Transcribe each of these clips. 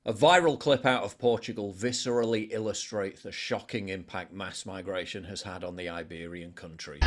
A viral clip out of Portugal viscerally illustrates the shocking impact mass migration has had on the Iberian country.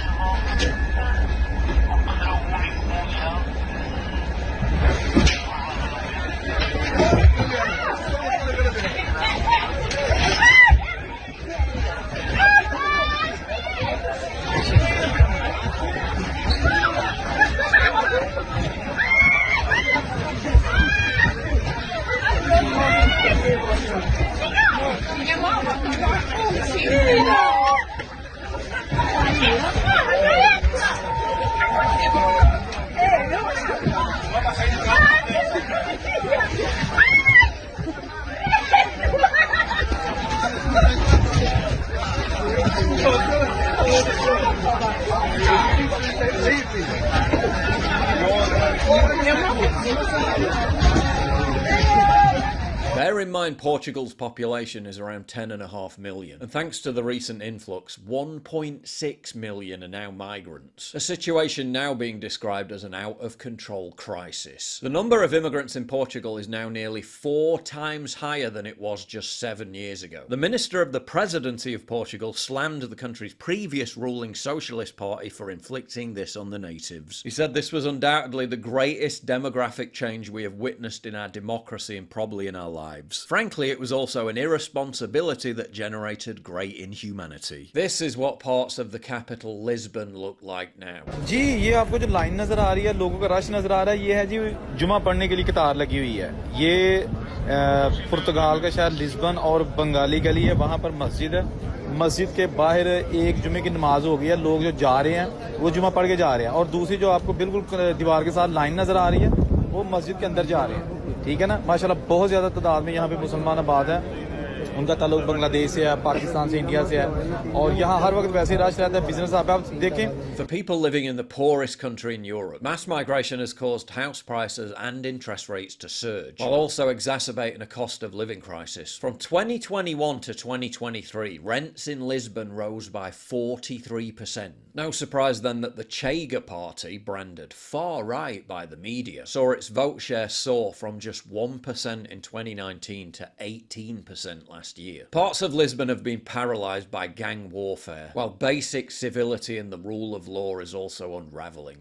Bear in mind Portugal's population is around 10.5 million, and thanks to the recent influx, 1.6 million are now migrants, a situation now being described as an out-of-control crisis. The number of immigrants in Portugal is now nearly 4 times higher than it was just 7 years ago. The Minister of the Presidency of Portugal slammed the country's previous ruling Socialist Party for inflicting this on the natives. He said this was undoubtedly the greatest demographic change we have witnessed in our democracy and probably in our lives. Frankly, it was also an irresponsibility that generated great inhumanity. This is what parts of the capital Lisbon look like now. जी ये आपको जो line नजर आ रही है, लोगों का rush नजर आ रहा है, ये है जी जुमा पढ़ने के लिए कतार लगी हुई है। ये पुर्तगाल का शहर लिस्बन और बंगाली गली है, वहां पर मस्जिद है। मस्जिद के बाहर एक जुमे की नमाज हो गई है, लोग जो जा रहे हैं वो जुमा पढ़ के जा रहे हैं, और दूसरी जो आपको बिल्कुल दीवार के साथ लाइन नजर आ रही है वो मस्जिद के अंदर जा रहे हैं। ठीक है ना, माशाल्लाह बहुत ज्यादा तादाद में यहाँ पे मुसलमान आबाद है। उनका ताल्लुक बांग्लादेश से है, पाकिस्तान से, इंडिया से है, और यहाँ हर वक्त वैसे ही रश रहता है। बिजनेस आप देखें। For people living in the poorest country in Europe, mass migration has caused house prices and interest rates to surge, while also exacerbating a cost of living crisis. From 2021 to 2023, rents in Lisbon rose by 43%. No surprise then that the Chega party, branded far right by the media, saw its vote share soar from just 1% in 2019 to 18% last year. Parts of Lisbon have been paralysed by gang warfare, while basic civility and the rule of law is also unravelling.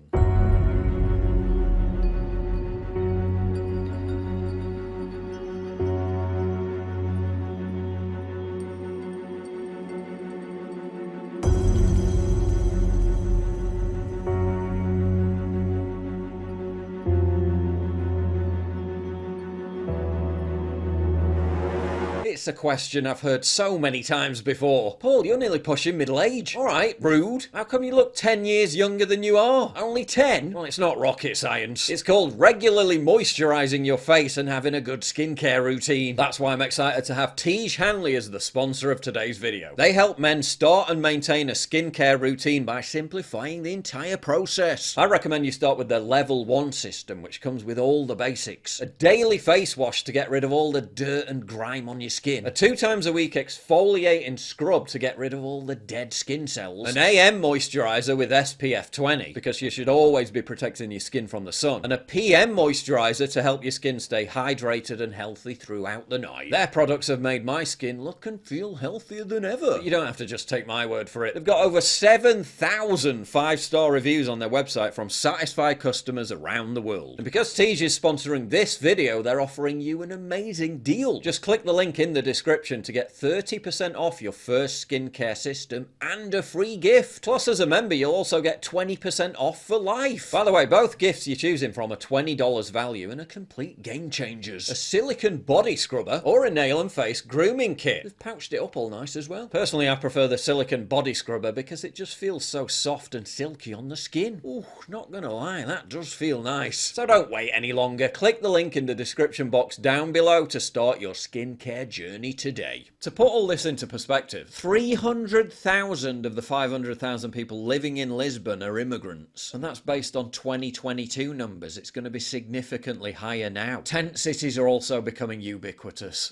It's a question I've heard so many times before. Paul, you're nearly pushing middle age. Alright, rude. How come you look 10 years younger than you are? Only 10? Well, it's not rocket science. It's called regularly moisturising your face and having a good skincare routine. That's why I'm excited to have Tiege Hanley as the sponsor of today's video. They help men start and maintain a skincare routine by simplifying the entire process. I recommend you start with their Level 1 system, which comes with all the basics. A daily face wash to get rid of all the dirt and grime on your skin. A 2 times a week exfoliating scrub to get rid of all the dead skin cells. An AM moisturiser with SPF 20, because you should always be protecting your skin from the sun. And a PM moisturiser to help your skin stay hydrated and healthy throughout the night. Their products have made my skin look and feel healthier than ever. But you don't have to just take my word for it. They've got over 7,000 5-star reviews on their website from satisfied customers around the world. And because Tiege is sponsoring this video, they're offering you an amazing deal. Just click the link in the description to get 30% off your first skincare system and a free gift. Plus, as a member, you'll also get 20% off for life. By the way, both gifts you're choosing from are $20 value and are complete game changers. A silicone body scrubber or a nail and face grooming kit. They've pouched it up all nice as well. Personally, I prefer the silicone body scrubber because it just feels so soft and silky on the skin. Ooh, not gonna lie, that does feel nice. So don't wait any longer. Click the link in the description box down below to start your skincare journey today. To put all this into perspective, 300,000 of the 500,000 people living in Lisbon are immigrants, and that's based on 2022 numbers. It's going to be significantly higher now. Tent cities are also becoming ubiquitous.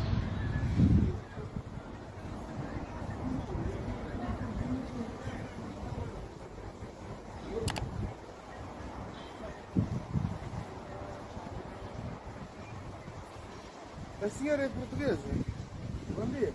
Senhor, é portuguesa. Bom dia.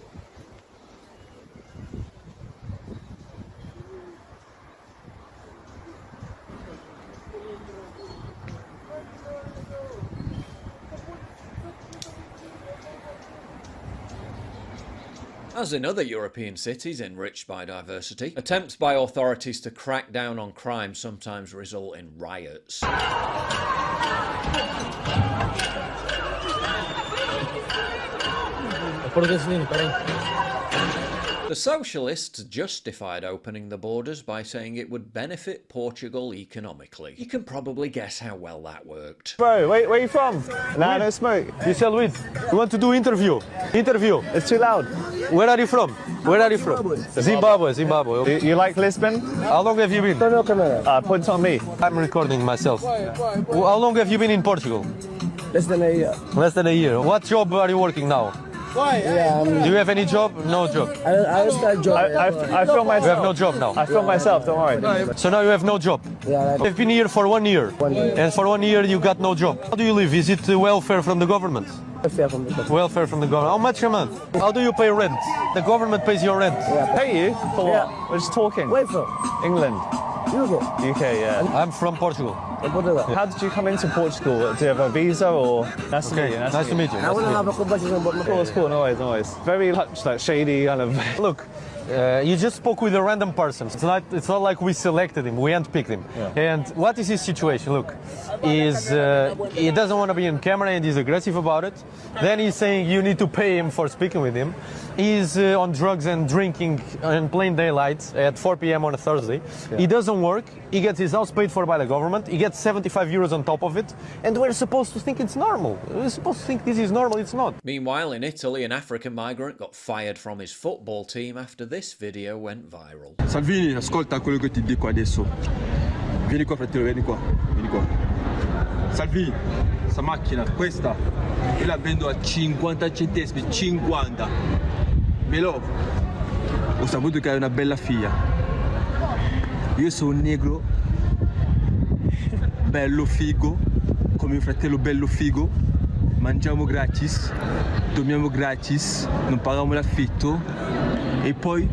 As in other European cities enriched by diversity, attempts by authorities to crack down on crime sometimes result in riots. The socialists justified opening the borders by saying it would benefit Portugal economically. You can probably guess how well that worked. Bro, where are you from? Nah, no smoke. You sell weed. You want to do interview? Interview. It's too loud. Where are you from? Where are you from? Zimbabwe. Zimbabwe. You like Lisbon? How long have you been? Point on me. I'm recording myself. How long have you been in Portugal? Less than a year. Less than a year. What job are you working now? Yeah, Do you have any job? No job. I start job. I film You have myself. no job now. I film myself, don't worry. So now you have no job. Yeah, You've been here for 1 year. 1 year. And for 1 year you got no job. How do you live? Is it welfare from the government? fair from the government. Welfare from the government. How much a month? How do you pay rent? The government pays your rent. Pay you? For what? Yeah. We're just talking. Where from? England. UK. UK, yeah. I'm from Portugal. Portugal. How did you come into Portugal? Do you have a visa or? Nice to meet Okay, you. nice to meet you. I want to have a conversation about my Cool, it's cool, no worries, no worries. Very much like shady kind of. Look, you just spoke with a random person. It's not like we selected him, we handpicked him. Yeah. And what is his situation? Look, he doesn't want to be on camera and he's aggressive about it. Then he's saying you need to pay him for speaking with him. He's on drugs and drinking in plain daylight at 4 p.m. on a Thursday. He doesn't work. He gets his house paid for by the government. He gets 75 euros on top of it. And we're supposed to think it's normal. We're supposed to think this is normal. It's not. Meanwhile, in Italy, an African migrant got fired from his football team after this video went viral. Salvini, ascolta quello che ti dico adesso. Vieni qua fratello, vieni qua, vieni qua. Salvini, sta macchina, questa, io la vendo a 50 centesimi, 50. Belò, ho saputo che hai una bella figlia. Io sono un negro, bello figo, come mio fratello bello figo. Mangiamo gratis, dormiamo gratis, non paghiamo l'affitto e poi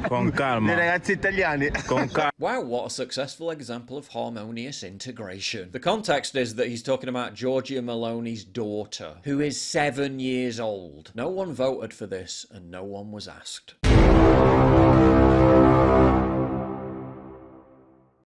Con calma. le ragazze italiane. Con calma. Wow, what a successful example of harmonious integration. The context is that he's talking about Giorgia Meloni's daughter, who is 7 years old. No one voted for this and no one was asked.